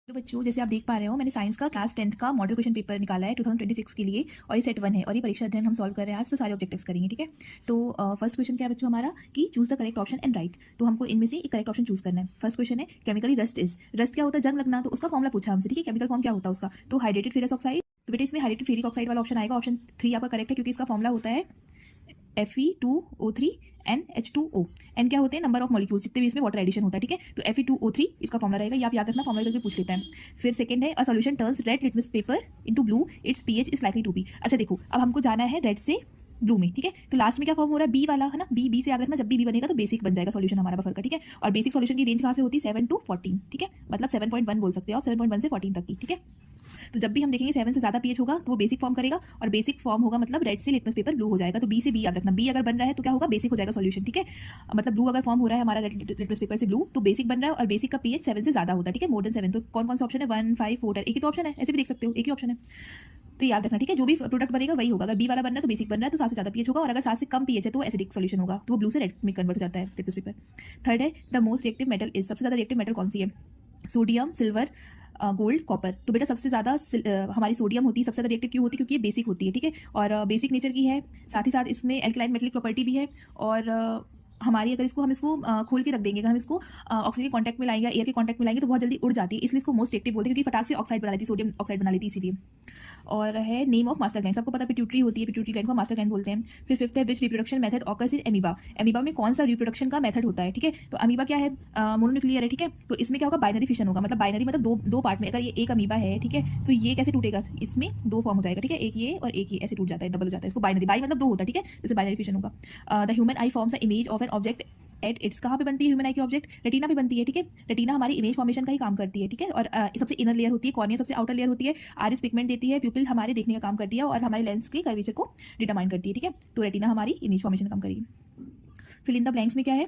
तो बच्चों, जैसे आप देख पा रहे हो, मैंने साइंस का क्लास 10th का मॉडल क्वेश्चन पेपर निकाला है 2026 के लिए। और ये सेट 1 है और ये परीक्षा अध्ययन हम सॉल्व कर रहे हैं आज। तो सारे ऑब्जेक्टिव्स करेंगे, ठीक है। तो फर्स्ट क्वेश्चन क्या है बच्चों हमारा, कि choose the correct option and right. तो हमको इनमें से एक करेक्ट ऑप्शन चूज करना है। फर्स्ट क्वेश्चन है केमिकली रस्ट इज, रस्ट क्या होता है, जंग लगना। तो उसका फॉर्मुला पूछा हमसे, ठीक है। केमिकल फॉर्म क्या होता है उसका, तो हाइड्रेटेड फेरस ऑक्साइड। तो बेटा इसमें हाइड्रेटेड फेरिक ऑक्साइड वाला ऑप्शन आएगा। ऑप्शन 3 आपका करेक्ट है, क्योंकि इसका फॉर्मुला होता है Fe2O3 एन H2O। एन क्या होते हैं, नंबर ऑफ मॉलिक्यूल्स, जितने भी इसमें वाटर एडिशन होता है, ठीक है। तो Fe2O3 इसका फॉर्मुला रहेगा, ये आप याद रखना, फॉर्मुला करके पूछ लेता है। फिर सेकंड है, a solution turns red litmus paper into blue, its pH is likely to be. अच्छा देखो, अब हमको जाना है रेड से ब्लू में, ठीक है। तो लास्ट में क्या फॉर्म हो रहा है, बी वाला है ना, बी से याद रखना, जब भी बनेगा तो बेसिक बन जाएगा सॉल्यूशन हमारा बफर का, ठीक है। और बेसिक सॉल्यूशन की रेंज कहाँ से होती है, 7 to 14, ठीक है। मतलब 7.1 बोल सकते हो आप, 7.1 से 14 तक की, ठीक है। तो जब भी हम देखेंगे 7 से ज़्यादा पीएच होगा तो वो बेसिक फॉर्म करेगा, और बेसिक फॉर्म होगा मतलब रेड से लिटमस पेपर ब्लू हो जाएगा। तो बी से बी याद रखना, बी अगर बन रहा है तो क्या होगा, बेसिक हो जाएगा सॉल्यूशन, ठीक है। मतलब ब्लू अगर फॉर्म हो रहा है हमारा लिटमस पेपर से ब्लू, तो बेसिक बन रहा है, और बेसिक का पीएच 7 से ज़्यादा होता है, ठीक है, मोर देन 7। तो कौन कौन सा ऑप्शन है, 1, 5, 4, 10, एक ही तो ऑप्शन है, ऐसे भी देख सकते हो, एक ही ऑप्शन है। तो याद रखना, ठीक है, जो भी प्रोडक्ट बनेगा वही होगा। अगर बी वाला बन रहा है तो बेसिक बन रहा है, तो 7 से ज़्यादा पीएच होगा, और अगर 7 से कम पीएच है तो एसिडिक सॉल्यूशन होगा, तो वो ब्लू से रेड में कन्वर्ट हो जाता है लिटमस पेपर। थर्ड है, the most reactive metal is, सबसे ज़्यादा रिएक्टिव मेटल कौन सी है, सोडियम, सिल्वर, गोल्ड, कॉपर। तो बेटा सबसे ज़्यादा हमारी सोडियम होती है, सबसे ज़्यादा रिएक्टिव क्यों होती है, क्योंकि ये बेसिक होती है, ठीक है। और बेसिक नेचर की है, साथ ही साथ इसमें एल्कलाइन मेटलिक प्रॉपर्टी भी है। और हमारी अगर इसको हम इसको खोल के रख देंगे, अगर हम इसको ऑक्सीजन के कॉन्टैक्ट में लाएंगे या एयर के कॉन्टैक्ट में लाएंगे तो बहुत जल्दी उड़ जाती है, इसलिए इसको मोस्ट रिएक्टिव बोलते हैं, क्योंकि फटाक से ऑक्साइड बना लेती है, सोडियम ऑक्साइड बना लेती है इसीलिए। और है नेम ऑफ मास्टर ग्लैंड, सबको पता पिट्यूटरी होती है, पिट्यूटरी ग्लैंड को मास्टर ग्लैंड बोलते हैं। फिर फिफ्थ है, which reproduction method occurs in amoeba, amoeba में कौन सा रिप्रोडक्शन का मेथड होता है, ठीक है। तो अमीबा क्या है, मोनोन्यूक्लियर है, ठीक है। तो इसमें क्या होगा, बाइनरी फिशन होगा, मतलब बाइनरी मतलब दो पार्ट में, अगर ये एक अमीबा है, ठीक है, तो ये कैसे टूटेगा, इसमें दो फॉर्म हो जाएगा, ठीक है, एक ये और एक ये, ऐसे टूट जाता है, डबल हो जाता है, इसको बाइनरी, बाई मतलब दो होता है, ठीक है, जैसे बाइनरी फिशन होगा। The human I forms a image of an object at its, कहाँ पे बनती है ह्यूमन आई की ऑब्जेक्ट, रेटिना पे बनती है, ठीक है। रेटिना हमारी इमेज फॉर्मेशन का ही काम करती है, ठीक है। और सबसे इनर लेयर होती है, कॉर्निया सबसे आउटर लेयर होती है, आरिस पिगमेंट देती है, प्यूपिल हमारे देखने का काम करती है, और हमारे लेंस के कर्वेचर को डिटरमाइन करती है, ठीक है। तो रेटिना हमारी इमेज फॉर्मेशन का काम करेगी। फिल इन द ब्लैंक्स में क्या है,